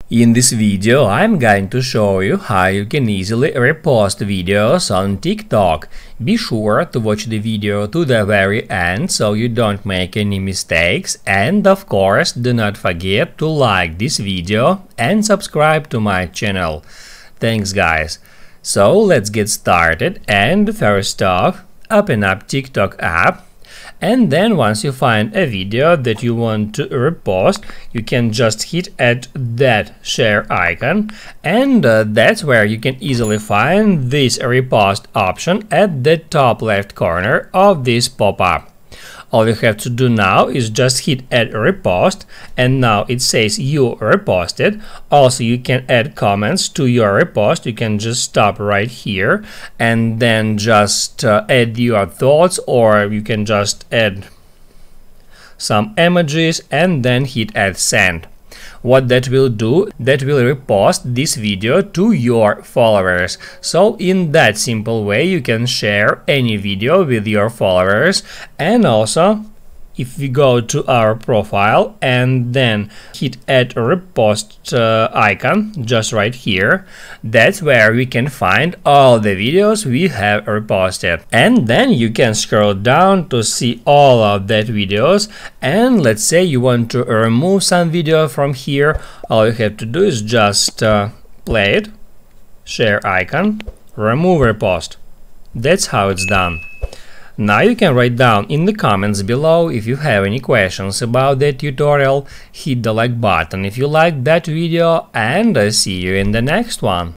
In this video, I'm going to show you how you can easily repost videos on TikTok. Be sure to watch the video to the very end so you don't make any mistakes, and of course do not forget to like this video and subscribe to my channel. Thanks guys. So let's get started, and first off, open up TikTok app. And then once you find a video that you want to repost, you can just hit at that share icon, and that's where you can easily find this repost option at the top left corner of this pop-up. All you have to do now is just hit add repost, and now it says you reposted. Also, you can add comments to your repost. You can just stop right here and then just add your thoughts, or you can just add some emojis and then hit add send. What that will do, that will repost this video to your followers. So in that simple way you can share any video with your followers. And also, if we go to our profile and then hit add repost icon just right here, that's where we can find all the videos we have reposted. And then you can scroll down to see all of that videos, and let's say you want to remove some video from here. All you have to do is just play it, share icon, remove repost. That's how it's done. Now you can write down in the comments below if you have any questions about that tutorial. Hit the like button if you liked that video, and I see you in the next one.